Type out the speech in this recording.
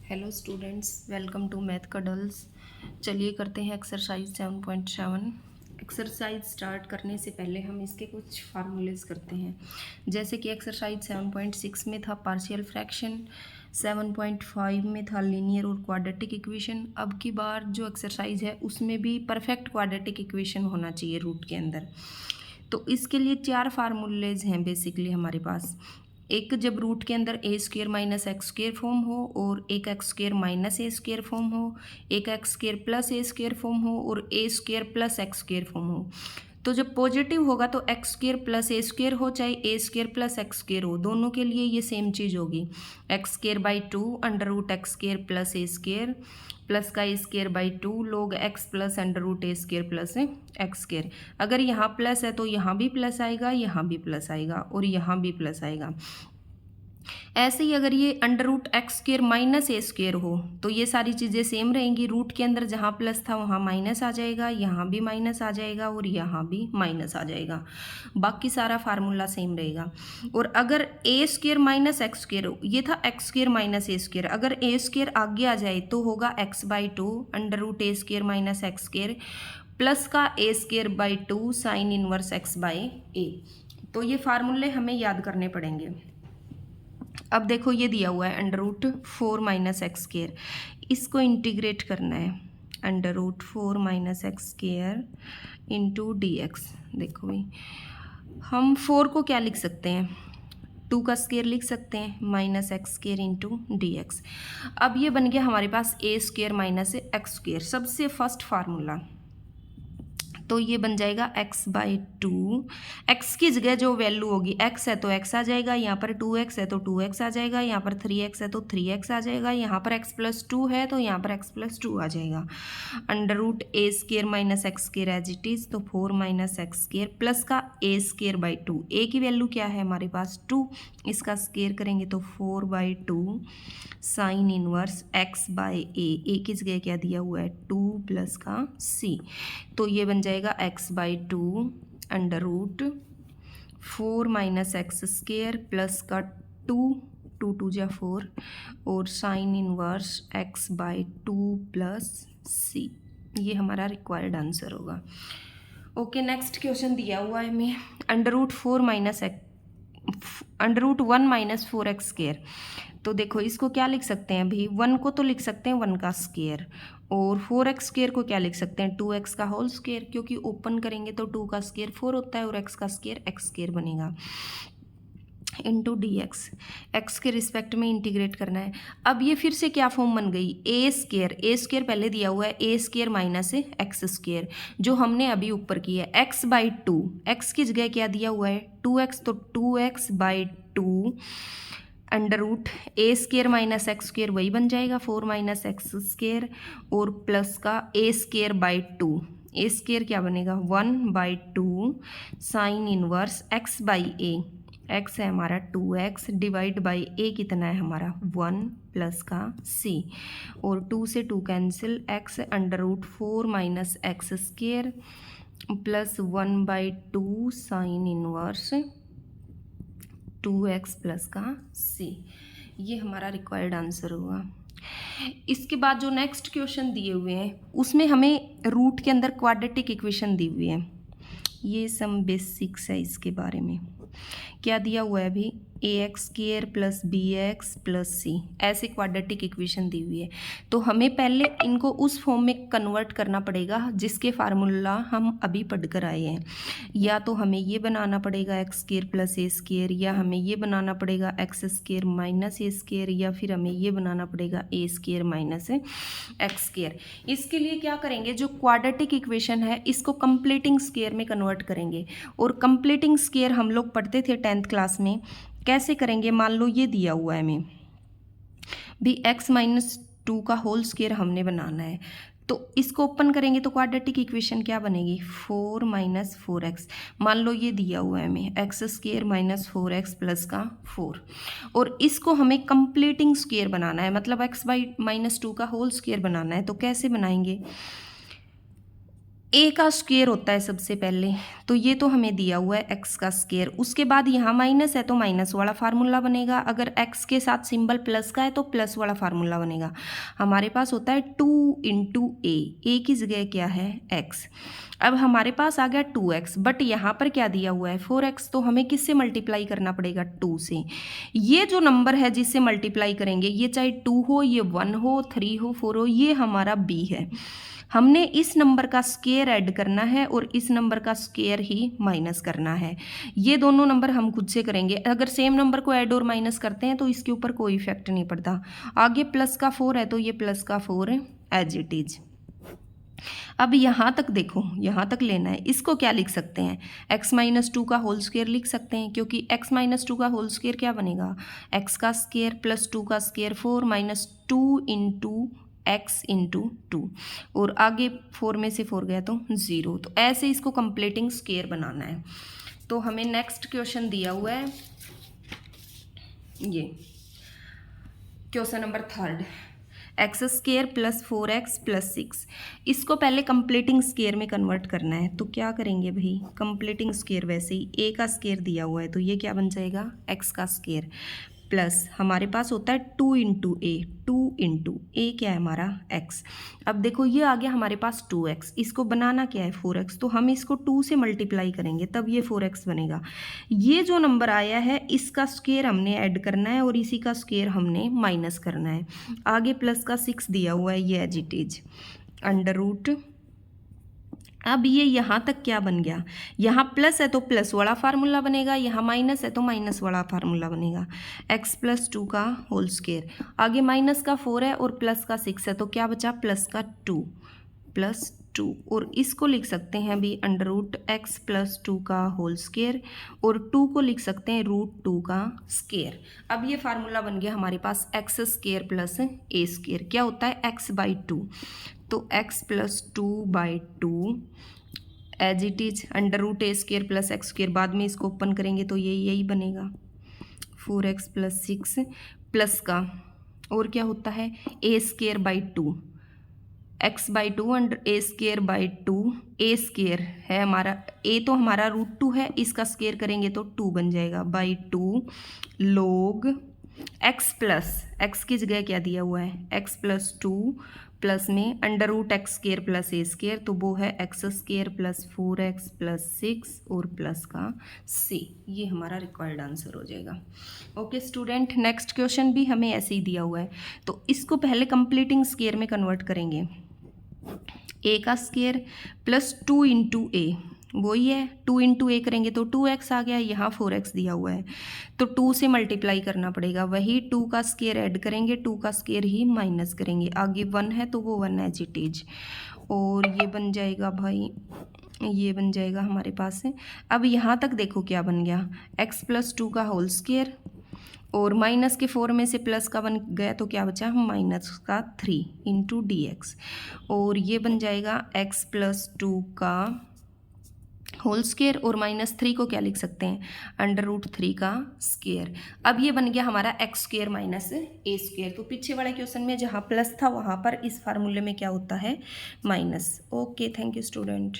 Hello students, welcome to math cuddles. चलिए करते हैं एक्सरसाइज 7.7। एक्सरसाइज स्टार्ट करने से पहले हम इसके कुछ फार्मूलेज करते हैं। जैसे कि एक्सरसाइज 7.6 में था पार्शियल फ्रैक्शन, 7.5 में था लीनियर और क्वाड्रेटिक इक्वेशन। अब की बार जो एक्सरसाइज है उसमें भी परफेक्ट क्वाड्रेटिक इक्वेशन होना चाहिए रूट के अंदर। तो इसके लिए 4 फार्मूलेज हैं बेसिकली हमारे पास। एक जब रूट के अंदर a square minus x square form हो, और एक x square minus a square form हो, एक x square plus a square form हो, और a square plus x square form हो। तो जब पॉजिटिव होगा तो x square plus a square हो, चाहे a square plus x square हो, दोनों के लिए ये सेम चीज़ होगी। X square by 2 under root x square plus a square plus का ए स्क्र बाई 2 लोग x plus under root a square plus x square. अगर यहाँ प्लस है तो यहाँ भी प्लस आएगा, यहाँ भी प्लस आएगा, और यहाँ भी प्लस आएगा। ऐसे ही अगर ये under root x square minus a square हो तो ये सारी चीज़ें सेम रहेंगी। रूट के अंदर जहाँ प्लस था वहाँ माइनस आ जाएगा, यहाँ भी माइनस आ जाएगा, और यहाँ भी माइनस आ जाएगा। बाकी सारा फार्मूला सेम रहेगा। और अगर a square minus x square, ये था x square minus a square, अगर ए स्क्र आगे आ जाए तो होगा x by 2 under root a square minus x square plus का a square by 2 sine inverse x by a. तो ये फार्मूले हमें याद करने पड़ेंगे। अब देखो ये दिया हुआ है under root 4 minus x square, इसको इंटीग्रेट करना है। Under root 4 minus x square into d x. देखो भाई, हम 4 को क्या लिख सकते हैं, 2 का स्क्र लिख सकते हैं, minus x square into d x. अब ये बन गया हमारे पास ए स्क्र माइनस एक्स स्क्र, सबसे फर्स्ट फार्मूला। तो ये बन जाएगा x बाई 2। एक्स की जगह जो वैल्यू होगी, x है तो x आ जाएगा, यहाँ पर 2x है तो 2x आ जाएगा, यहाँ पर 3x है तो 3x आ जाएगा, यहाँ पर x प्लस 2 है तो यहाँ पर x प्लस 2 आ जाएगा। Under root a square minus x square as it is, तो 4 माइनस एक्स स्क्र प्लस का ए स्क्र बाई 2। ए की वैल्यू क्या है हमारे पास 2, इसका स्क्र करेंगे तो 4 by 2 sine inverse x by a की जगह क्या दिया हुआ है 2 प्लस का c। तो ये बन जाएगा x by 2 under root 4 minus x square plus का 2 2 जा 4 और sine inverse x by 2 plus c। ये हमारा रिक्वायर्ड आंसर होगा। ओके, नेक्स्ट क्वेश्चन दिया हुआ है हमें under root 4 minus under root 1 minus 4x square. तो देखो इसको क्या लिख सकते हैं अभी, 1 को तो लिख सकते हैं 1 का स्क्र, और 4x स्क्र को क्या लिख सकते हैं 2x का होल स्क्र, क्योंकि ओपन करेंगे तो 2 का स्क्र 4 होता है और x का स्क्र x स्क्र बनेगा इंटू डी एक्स के रिस्पेक्ट में इंटीग्रेट करना है। अब ये फिर से क्या फॉर्म बन गई, ए स्क्र पहले दिया हुआ है ए स्क्र माइनस एक्स स्क्र, जो हमने अभी ऊपर की है एक्स बाई 2। एक्स की जगह क्या दिया हुआ है 2x, तो 2x by 2 under root a square minus x square वही बन जाएगा 4 माइनस एक्स स्क्र, और प्लस का a square by 2। A square क्या बनेगा 1 by 2 sine inverse x by a. X है हमारा 2x डिवाइड बाई ए कितना है हमारा 1 प्लस का c, और 2 से 2 cancel, x under root 4 minus x square plus 1 by 2 sine inverse 2x plus का c। ये हमारा रिक्वायर्ड आंसर होगा। इसके बाद जो नेक्स्ट क्वेश्चन दिए हुए हैं उसमें हमें रूट के अंदर क्वाड्रेटिक इक्वेशन दी हुई है। ये सम बेसिक्स है इसके बारे में। क्या दिया हुआ है अभी, a x square plus b x plus c, ऐसे क्वाड्रेटिक इक्वेशन दी हुई है। तो हमें पहले इनको उस फॉर्म में कन्वर्ट करना पड़ेगा जिसके फार्मूला हम अभी पढ़कर आए हैं। या तो हमें ये बनाना पड़ेगा x square plus a square, या हमें ये बनाना पड़ेगा x square minus a square, या फिर हमें ये बनाना पड़ेगा ए स्क्र माइनस एक्स स्क्र। इसके लिए क्या करेंगे, जो क्वाड्रेटिक इक्वेशन है इसको कंप्लीटिंग स्क्र में कन्वर्ट करेंगे। और कंप्लीटिंग स्क्र हम लोग पढ़ते थे 10th क्लास में। कैसे करेंगे, मान लो ये दिया हुआ है हमें भी x माइनस 2 का होल स्क्र हमने बनाना है, तो इसको ओपन करेंगे तो क्वाड्रेटिक इक्वेशन क्या बनेगी 4 माइनस 4x। मान लो ये दिया हुआ है हमें x square minus 4x plus का 4, और इसको हमें कंप्लीटिंग स्क्र बनाना है, मतलब x बाई माइनस 2 का होल स्क्र बनाना है। तो कैसे बनाएंगे, ए का स्क्वायर होता है सबसे पहले, तो ये तो हमें दिया हुआ है एक्स का स्क्वायर। उसके बाद यहाँ माइनस है तो माइनस वाला फार्मूला बनेगा, अगर एक्स के साथ सिंबल प्लस का है तो प्लस वाला फार्मूला बनेगा। हमारे पास होता है 2 इंटू ए की जगह क्या है एक्स। अब हमारे पास आ गया 2x, बट यहाँ पर क्या दिया हुआ है 4x, तो हमें किससे मल्टीप्लाई करना पड़ेगा 2 से। ये जो नंबर है जिससे मल्टीप्लाई करेंगे, ये चाहे 2 हो, ये 1 हो, 3 हो, 4 हो, ये हमारा b है। हमने इस नंबर का स्क्वायर ऐड करना है और इस नंबर का स्क्वायर ही माइनस करना है। ये दोनों नंबर हम खुद से करेंगे। अगर सेम नंबर को ऐड और माइनस करते हैं तो इसके ऊपर कोई इफेक्ट नहीं पड़ता। आगे प्लस का 4 है तो ये प्लस का 4 एज इट इज। अब यहाँ तक देखो, यहाँ तक लेना है। इसको क्या लिख सकते हैं, x माइनस 2 का होल स्क्वायर लिख सकते हैं, क्योंकि x माइनस 2 का होल स्क्वायर क्या बनेगा, x का स्क्वायर प्लस 2 का square 4 minus 2 into x into 2, और आगे 4 में से 4 गया तो 0। तो ऐसे इसको कंप्लीटिंग स्क्वायर बनाना है। तो हमें नेक्स्ट क्वेश्चन दिया हुआ है, ये question number 3, x square plus 4x plus 6। इसको पहले कंप्लीटिंग स्क्वायर में कन्वर्ट करना है। तो क्या करेंगे भाई, कंप्लीटिंग स्क्वायर वैसे ही a का स्क्वायर दिया हुआ है तो ये क्या बन जाएगा x का स्क्वायर, प्लस हमारे पास होता है 2 इंटू ए, 2 इंटू ए क्या है हमारा x। अब देखो ये आ गया हमारे पास 2x, इसको बनाना क्या है 4x, तो हम इसको 2 से मल्टीप्लाई करेंगे तब ये 4x बनेगा। ये जो नंबर आया है इसका स्क्वायर हमने ऐड करना है और इसी का स्क्वायर हमने माइनस करना है। आगे प्लस का 6 दिया हुआ है, ये as it is under root. अब ये यहाँ तक क्या बन गया, यहाँ प्लस है तो प्लस वाला फार्मूला बनेगा, यहाँ माइनस है तो माइनस वाला फार्मूला बनेगा, x प्लस 2 का होल स्क्वायर। आगे माइनस का 4 है और प्लस का 6 है तो क्या बचा प्लस का 2 प्लस 2, और इसको लिख सकते हैं अभी अंडर रूट x प्लस 2 का होल स्क्वायर, और 2 को लिख सकते हैं रूट 2 का स्क्वायर। अब ये फार्मूला बन गया हमारे पास x square plus a square, क्या होता है x बाई 2, तो x plus 2 by 2 as it is under root a square plus x square, बाद में इसको ओपन करेंगे तो यही बनेगा 4x प्लस 6 प्लस का, और क्या होता है a square by 2, x by 2 under a square by 2, a square है हमारा, ए तो हमारा रूट 2 है, इसका स्क्वायर करेंगे तो 2 बन जाएगा बाई 2 लोग x प्लस, x की जगह क्या दिया हुआ है x प्लस 2 प्लस में under root x square plus a square, तो वो है x square plus 4x plus 6 और प्लस का c। ये हमारा रिक्वायर्ड आंसर हो जाएगा। ओके स्टूडेंट, नेक्स्ट क्वेश्चन भी हमें ऐसे ही दिया हुआ है, तो इसको पहले कंप्लीटिंग स्क्वायर में कन्वर्ट करेंगे। a का स्क्वायर प्लस 2 इंटू ए, वही है 2 इंटू ए करेंगे तो 2x आ गया, यहाँ 4x दिया हुआ है तो 2 से मल्टीप्लाई करना पड़ेगा, वही 2 का स्क्वायर ऐड करेंगे, 2 का स्क्वायर ही माइनस करेंगे, आगे 1 है तो वो 1 एज इट इज, और ये बन जाएगा भाई, ये बन जाएगा हमारे पास है। अब यहाँ तक देखो क्या बन गया, x प्लस 2 का होल स्क्वायर और माइनस के 4 में से प्लस का बन गया तो क्या बचा माइनस का 3 इंटू डी एक्स, और ये बन जाएगा x प्लस 2 का होल स्क्वायर, और माइनस 3 को क्या लिख सकते हैं अंडर रूट 3 का स्क्वायर। अब ये बन गया हमारा एक्स स्क्वायर माइनस ए स्क्वायर। तो पीछे वाले क्वेश्चन में जहाँ प्लस था वहाँ पर इस फार्मूले में क्या होता है minus. Okay, thank you student.